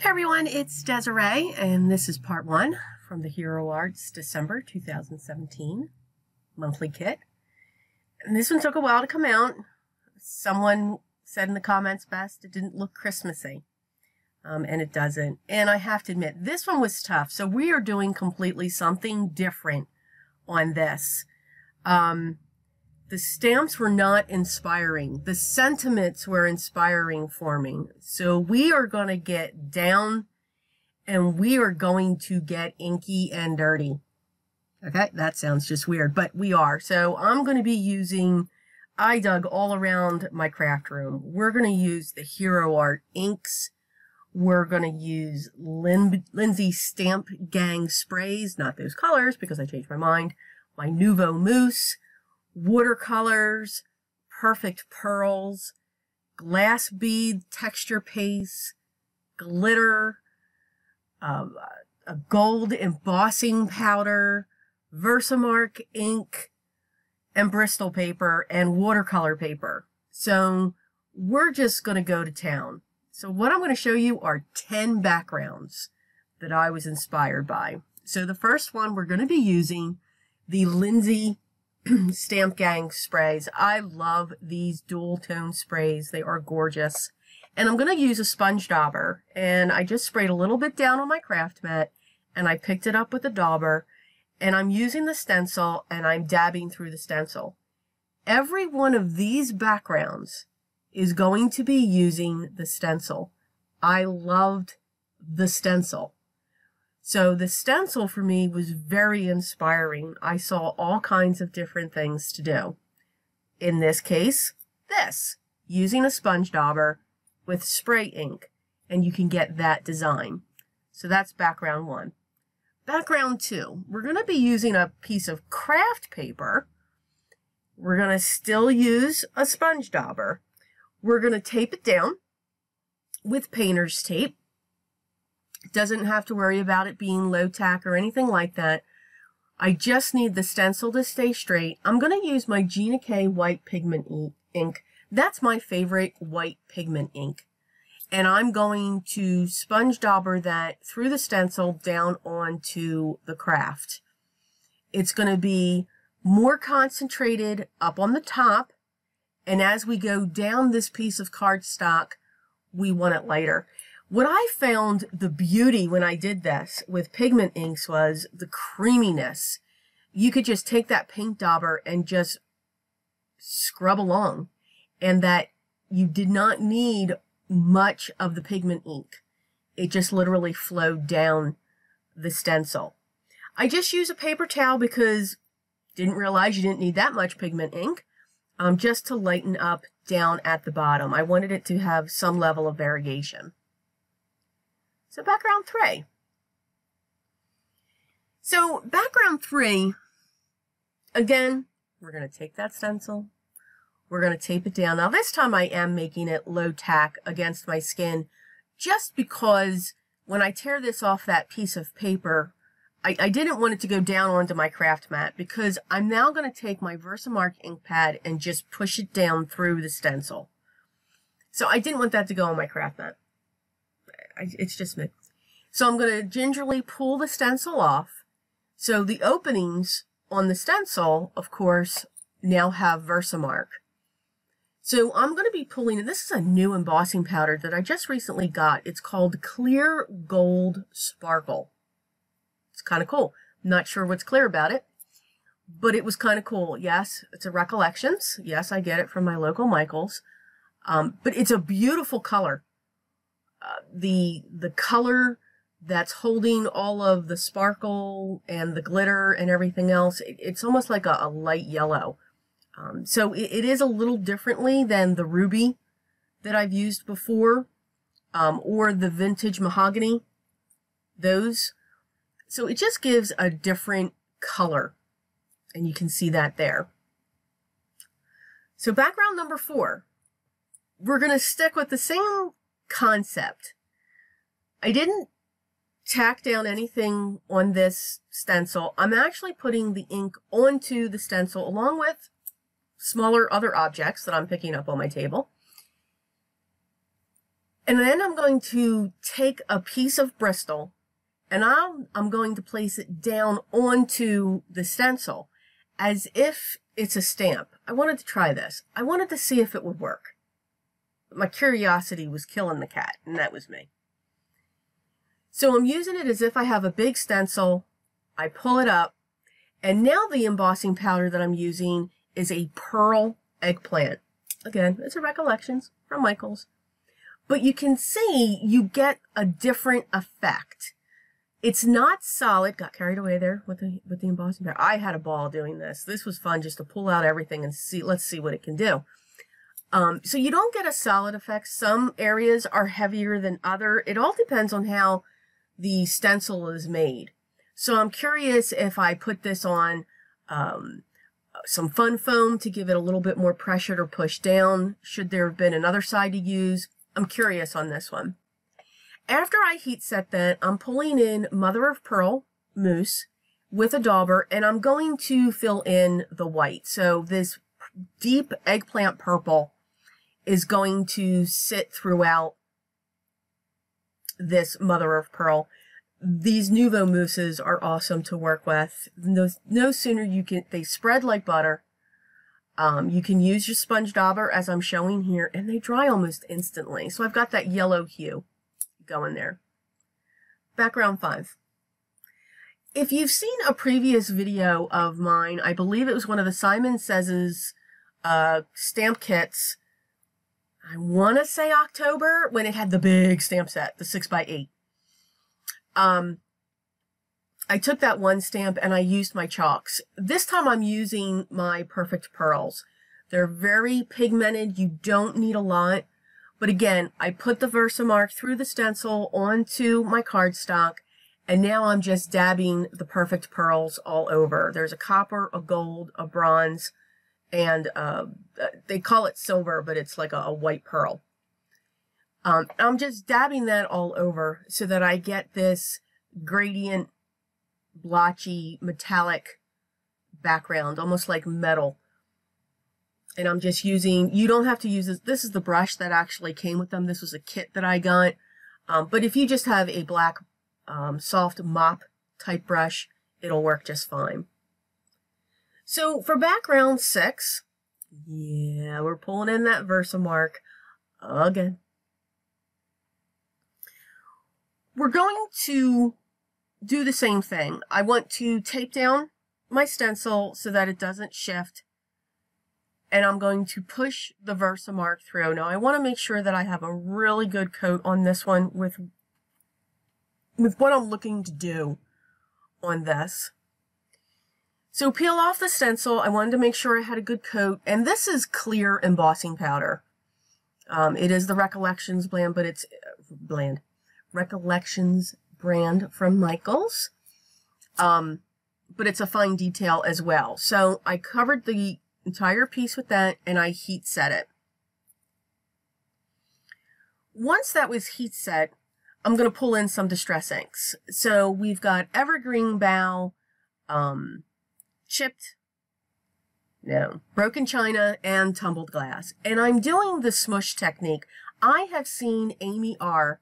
Hey everyone, it's Desiree, and this is part one from the Hero Arts December 2017 monthly kit. And this one took a while to come out. Someone said in the comments best it didn't look Christmassy, and it doesn't. And I have to admit, this one was tough, so we are doing completely something different on this. The stamps were not inspiring. The sentiments were inspiring for me. So we are going to get down and we are going to get inky and dirty. Okay, that sounds just weird, but we are. So I'm going to be using, I dug all around my craft room. We're going to use the Hero Art inks. We're going to use Lindsay Stamp Gang sprays, not those colors because I changed my mind. My Nouveau Mousse. Watercolors, perfect pearls, glass bead texture paste, glitter, a gold embossing powder, Versamark ink, and Bristol paper, and watercolor paper. So we're just going to go to town. So what I'm going to show you are 10 backgrounds that I was inspired by. So the first one, we're going to be using the Lindsay Stamp Gang sprays. I love these dual tone sprays. They are gorgeous. And I'm going to use a sponge dauber. And I just sprayed a little bit down on my craft mat. And I picked it up with a dauber. And I'm using the stencil and I'm dabbing through the stencil. Every one of these backgrounds is going to be using the stencil. I loved the stencil. So the stencil for me was very inspiring. I saw all kinds of different things to do. In this case, using a sponge dauber with spray ink, and you can get that design. So that's background one. Background two, we're going to be using a piece of craft paper. We're going to still use a sponge dauber. We're going to tape it down with painter's tape. Doesn't have to worry about it being low tack or anything like that. I just need the stencil to stay straight. I'm going to use my Gina K white pigment ink. That's my favorite white pigment ink. And I'm going to sponge dauber that through the stencil down onto the craft. It's going to be more concentrated up on the top. And as we go down this piece of cardstock, we want it lighter. What I found the beauty when I did this with pigment inks was the creaminess. You could just take that paint dauber and just scrub along, and that you did not need much of the pigment ink. It just literally flowed down the stencil. I just use a paper towel because didn't realize you didn't need that much pigment ink, just to lighten up down at the bottom. I wanted it to have some level of variation. So background three. So background three, again, we're going to take that stencil. We're going to tape it down. Now this time I am making it low tack against my skin just because when I tear this off that piece of paper, I didn't want it to go down onto my craft mat because I'm now going to take my Versamark ink pad and just push it down through the stencil. So I didn't want that to go on my craft mat. It's just me. So I'm going to gingerly pull the stencil off. So the openings on the stencil, of course, now have Versamark. So I'm going to be pulling, and this is a new embossing powder that I just recently got. It's called Clear Gold Sparkle. It's kind of cool. I'm not sure what's clear about it, but it was kind of cool. Yes, it's a Recollections. Yes, I get it from my local Michaels. But it's a beautiful color. The color that's holding all of the sparkle and the glitter and everything else, it's almost like a light yellow. So it is a little differently than the ruby that I've used before, or the vintage mahogany, those. So it just gives a different color, and you can see that there. So background number four, we're going to stick with the same concept. I didn't tack down anything on this stencil. I'm actually putting the ink onto the stencil along with smaller other objects that I'm picking up on my table. And then I'm going to take a piece of Bristol and I'm going to place it down onto the stencil as if it's a stamp. I wanted to try this. I wanted to see if it would work. My curiosity was killing the cat, and that was me. So I'm using it as if I have a big stencil. I pull it up, and now the embossing powder that I'm using is a pearl eggplant. Again, it's a Recollections from Michaels. But you can see you get a different effect. It's not solid. Got carried away there with the embossing powder. I had a ball doing this. This was fun just to pull out everything and see. Let's see what it can do. So you don't get a solid effect. Some areas are heavier than other. It all depends on how the stencil is made. So I'm curious if I put this on some fun foam to give it a little bit more pressure to push down. Should there have been another side to use? I'm curious on this one. After I heat set that, I'm pulling in mother of pearl mousse with a dauber, and I'm going to fill in the white. So this deep eggplant purple is going to sit throughout this mother of pearl. These Nouveau mousses are awesome to work with. No sooner they spread like butter. You can use your sponge dauber as I'm showing here, and they dry almost instantly. So I've got that yellow hue going there. Background 5. If you've seen a previous video of mine, I believe it was one of the Simon Says's stamp kits. I want to say October, when it had the big stamp set, the 6x8. I took that one stamp and I used my chalks. This time I'm using my Perfect Pearls. They're very pigmented. You don't need a lot. But again, I put the Versamark through the stencil onto my cardstock, and now I'm just dabbing the Perfect Pearls all over. There's a copper, a gold, a bronze, and they call it silver, but it's like a white pearl. I'm just dabbing that all over so that I get this gradient, blotchy, metallic background, almost like metal. And I'm just using, you don't have to use this. This is the brush that actually came with them. This was a kit that I got. But if you just have a black soft mop type brush, it'll work just fine. So for background 6, yeah, we're pulling in that Versamark again. We're going to do the same thing. I want to tape down my stencil so that it doesn't shift. And I'm going to push the Versamark through. Now I want to make sure that I have a really good coat on this one with what I'm looking to do on this. So peel off the stencil. I wanted to make sure I had a good coat. And this is clear embossing powder. It is the Recollections brand, but it's Recollections brand from Michaels. But it's a fine detail as well. So I covered the entire piece with that, and I heat set it. Once that was heat set, I'm going to pull in some Distress inks. So we've got Evergreen Bough, Broken China, and Tumbled Glass. And I'm doing the smush technique. I have seen Amy R.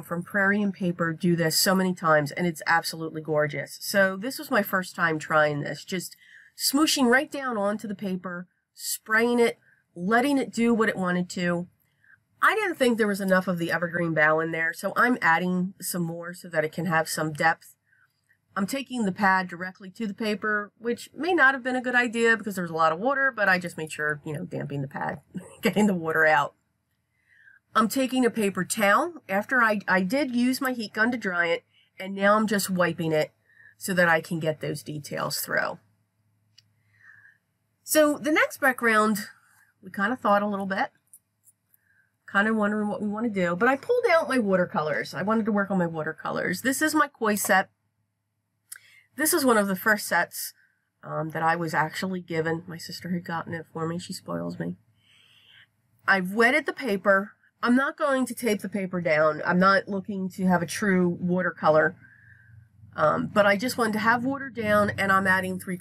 From Prairie and Paper do this so many times, and it's absolutely gorgeous. So this was my first time trying this. Just smooshing right down onto the paper, spraying it, letting it do what it wanted to. I didn't think there was enough of the Evergreen Bough in there, so I'm adding some more so that it can have some depth. I'm taking the pad directly to the paper, which may not have been a good idea because there's a lot of water, but I just made sure, damping the pad, getting the water out. I'm taking a paper towel after I did use my heat gun to dry it, and now I'm just wiping it so that I can get those details through. So the next background, we kind of thought a little bit, kind of wondering what we want to do, but I pulled out my watercolors. I wanted to work on my watercolors. This is my koi set. This is one of the first sets that I was actually given. My sister had gotten it for me. She spoils me. I've wetted the paper. I'm not going to tape the paper down. I'm not looking to have a true watercolor. But I just wanted to have water down, and I'm adding 3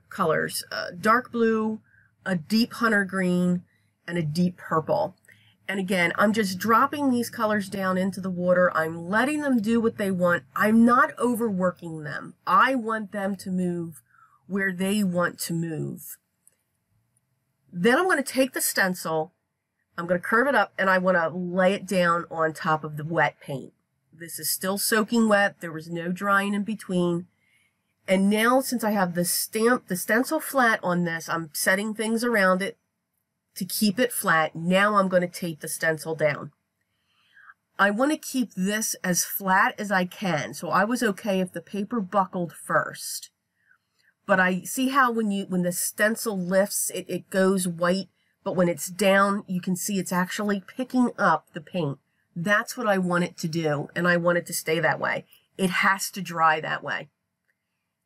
colors, dark blue, a deep hunter green, and a deep purple. And again, I'm just dropping these colors down into the water. I'm letting them do what they want. I'm not overworking them. I want them to move where they want to move. Then I'm going to take the stencil, I'm going to curve it up, and I want to lay it down on top of the wet paint. This is still soaking wet. There was no drying in between. And now, since I have the stencil flat on this, I'm setting things around it to keep it flat. Now I'm going to tape the stencil down. I want to keep this as flat as I can. So I was okay if the paper buckled first. But I see how when the stencil lifts, it goes white, but when it's down, you can see it's actually picking up the paint. That's what I want it to do, and I want it to stay that way. It has to dry that way.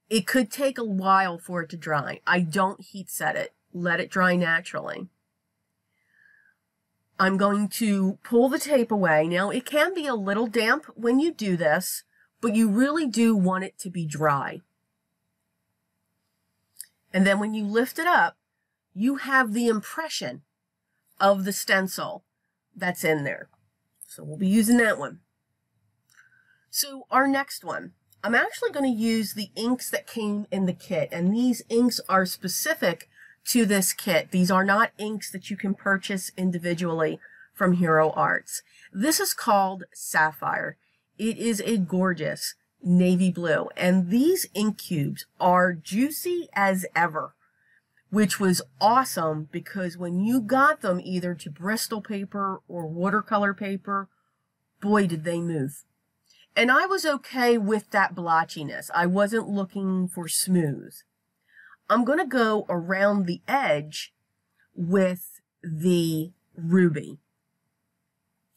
It could take a while for it to dry. I don't heat set it. Let it dry naturally. I'm going to pull the tape away. Now, it can be a little damp when you do this, but you really do want it to be dry. And then when you lift it up, you have the impression of the stencil that's in there. So we'll be using that one. So our next one, I'm actually going to use the inks that came in the kit. And these inks are specific to this kit. These are not inks that you can purchase individually from Hero Arts. This is called Sapphire. It is a gorgeous navy blue, and these ink cubes are juicy as ever, which was awesome because when you got them either to Bristol paper or watercolor paper, boy did they move. And I was okay with that blotchiness. I wasn't looking for smooth. I'm going to go around the edge with the ruby,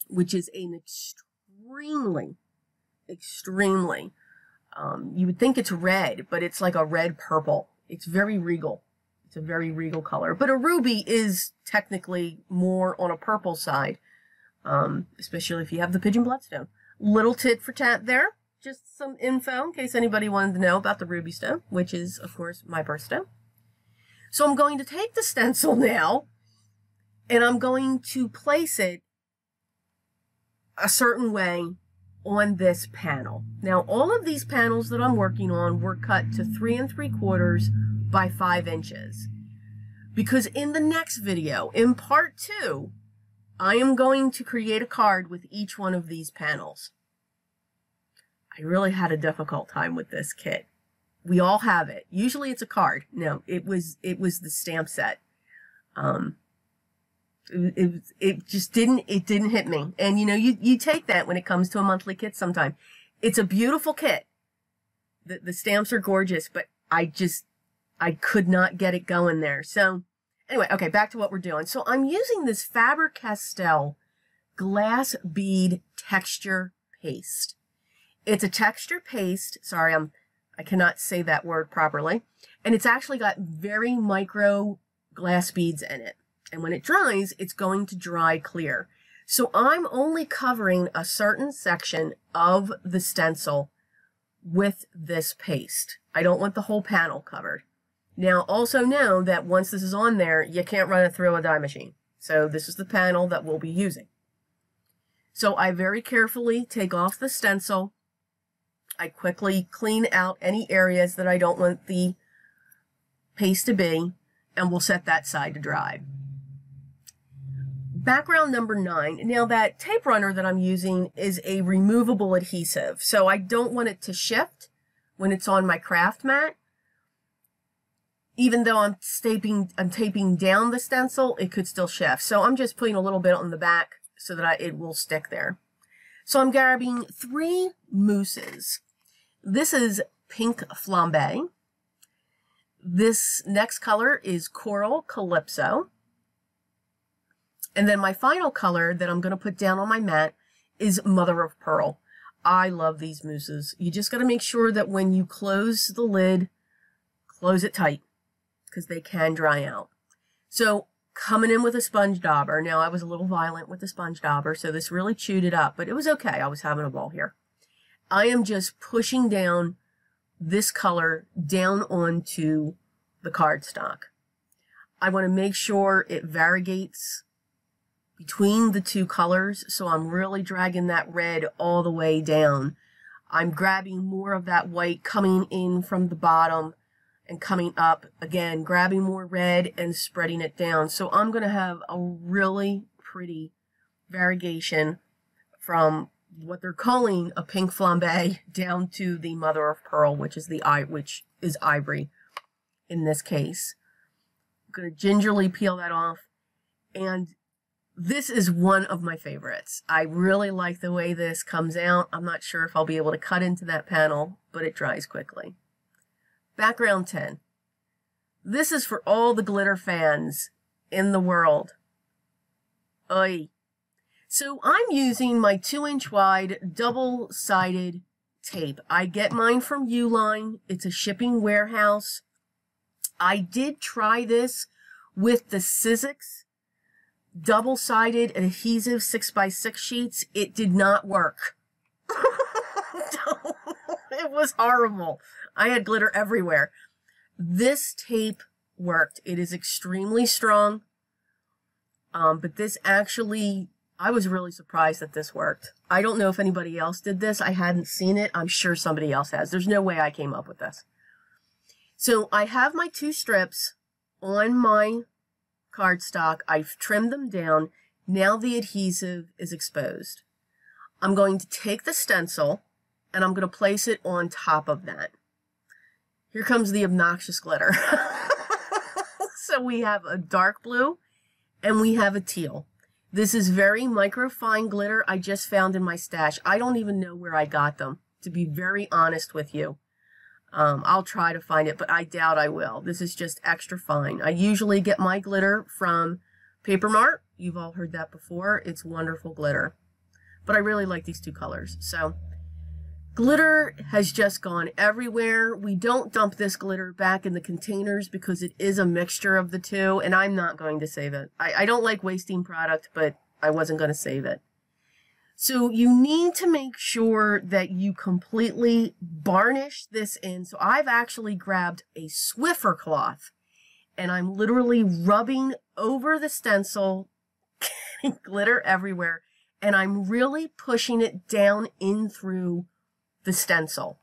which is an extremely, you would think it's red, but it's like a red purple. It's very regal. It's a very regal color. But a ruby is technically more on a purple side, especially if you have the pigeon bloodstone. Little tit for tat there. Just some info in case anybody wanted to know about the ruby stone, which is, of course, my birthstone. So I'm going to take the stencil now, and I'm going to place it a certain way on this panel. Now, all of these panels that I'm working on were cut to 3 3/4 by 5 inches. Because in the next video, in part 2, I am going to create a card with each one of these panels. I really had a difficult time with this kit. We all have it. Usually it's a card. No, it was the stamp set. It just didn't hit me. And you know, you take that when it comes to a monthly kit sometime. It's a beautiful kit. The stamps are gorgeous, but I could not get it going there. So anyway, okay, back to what we're doing. So I'm using this Faber-Castell glass bead texture paste. It's a texture paste. Sorry, I cannot say that word properly. And it's actually got very micro glass beads in it. And when it dries, it's going to dry clear. So I'm only covering a certain section of the stencil with this paste. I don't want the whole panel covered. Now, also know that once this is on there, you can't run it through a die machine. So this is the panel that we'll be using. So I very carefully take off the stencil. I quickly clean out any areas that I don't want the paste to be, and we'll set that side to dry. Background number 9. Now that tape runner that I'm using is a removable adhesive, so I don't want it to shift when it's on my craft mat. Even though I'm taping down the stencil, it could still shift. So I'm just putting a little bit on the back so that it will stick there. So I'm grabbing 3 mousses. This is Pink Flambe. This next color is Coral Calypso. And then my final color that I'm going to put down on my mat is Mother of Pearl. I love these mousses. You just got to make sure that when you close the lid, close it tight, because they can dry out. So coming in with a sponge dauber. Now I was a little violent with the sponge dauber, so this really chewed it up, but it was okay. I was having a ball here. I am just pushing down this color down onto the cardstock. I want to make sure it variegates between the two colors. So I'm really dragging that red all the way down. I'm grabbing more of that white coming in from the bottom and coming up. Again, grabbing more red and spreading it down. So I'm going to have a really pretty variegation from what they're calling a pink flambe down to the mother of pearl, which is ivory in this case. I'm going to gingerly peel that off. And this is one of my favorites. I really like the way this comes out. I'm not sure if I'll be able to cut into that panel, but it dries quickly. Background 10. This is for all the glitter fans in the world. Oy. So I'm using my 2-inch wide double-sided tape. I get mine from Uline. It's a shipping warehouse. I did try this with the Sizzix double-sided adhesive 6x6 sheets. It did not work. It was horrible. I had glitter everywhere. This tape worked. It is extremely strong. But this actually, I was really surprised that this worked. I don't know if anybody else did this. I hadn't seen it. I'm sure somebody else has. There's no way I came up with this. So I have my 2 strips on my cardstock. I've trimmed them down. Now the adhesive is exposed. I'm going to take the stencil and I'm going to place it on top of that. Here comes the obnoxious glitter. So we have a dark blue and we have a teal. This is very microfine glitter I just found in my stash. I don't even know where I got them, to be very honest with you. I'll try to find it, but I doubt I will. This is just extra fine. I usually get my glitter from Paper Mart. You've all heard that before. It's wonderful glitter. But I really like these 2 colors. So glitter has just gone everywhere. We don't dump this glitter back in the containers because it is a mixture of the 2, and I'm not going to save it. I don't like wasting product, but I wasn't going to save it. So you need to make sure that you completely varnish this in. So I've actually grabbed a Swiffer cloth and I'm literally rubbing over the stencil, getting glitter everywhere, and I'm really pushing it down in through the stencil.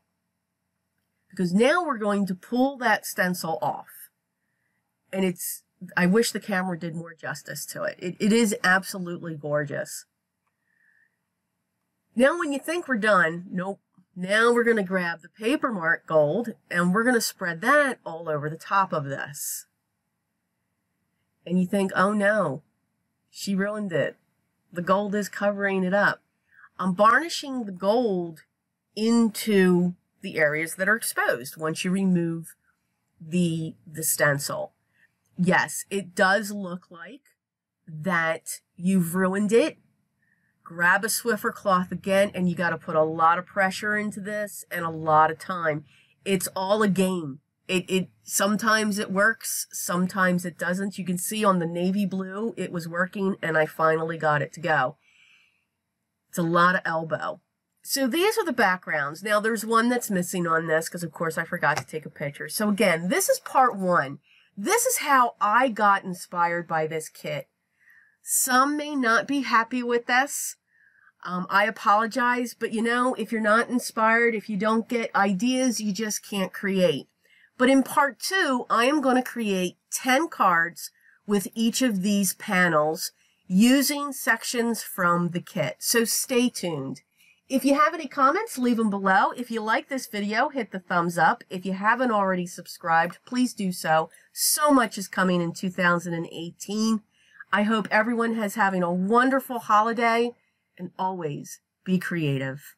Because now we're going to pull that stencil off. And I wish the camera did more justice to it. It is absolutely gorgeous. Now when you think we're done, nope. Now we're going to grab the Paper Mart Gold and we're going to spread that all over the top of this. And you think, oh no, she ruined it. The gold is covering it up. I'm varnishing the gold into the areas that are exposed once you remove the stencil. Yes, it does look like that you've ruined it. Grab a Swiffer cloth again, and you got to put a lot of pressure into this and a lot of time. It's all a game. Sometimes it works, sometimes it doesn't. You can see on the navy blue, it was working, and I finally got it to go. It's a lot of elbow. So these are the backgrounds. Now there's one that's missing on this because of course I forgot to take a picture. So again, this is part 1. This is how I got inspired by this kit. Some may not be happy with this. I apologize, but you know, if you're not inspired, if you don't get ideas, you just can't create. But in part 2, I am going to create 10 cards with each of these panels using sections from the kit. So stay tuned. If you have any comments, leave them below. If you like this video, hit the thumbs up. If you haven't already subscribed, please do so. So much is coming in 2018. I hope everyone is having a wonderful holiday, and always be creative.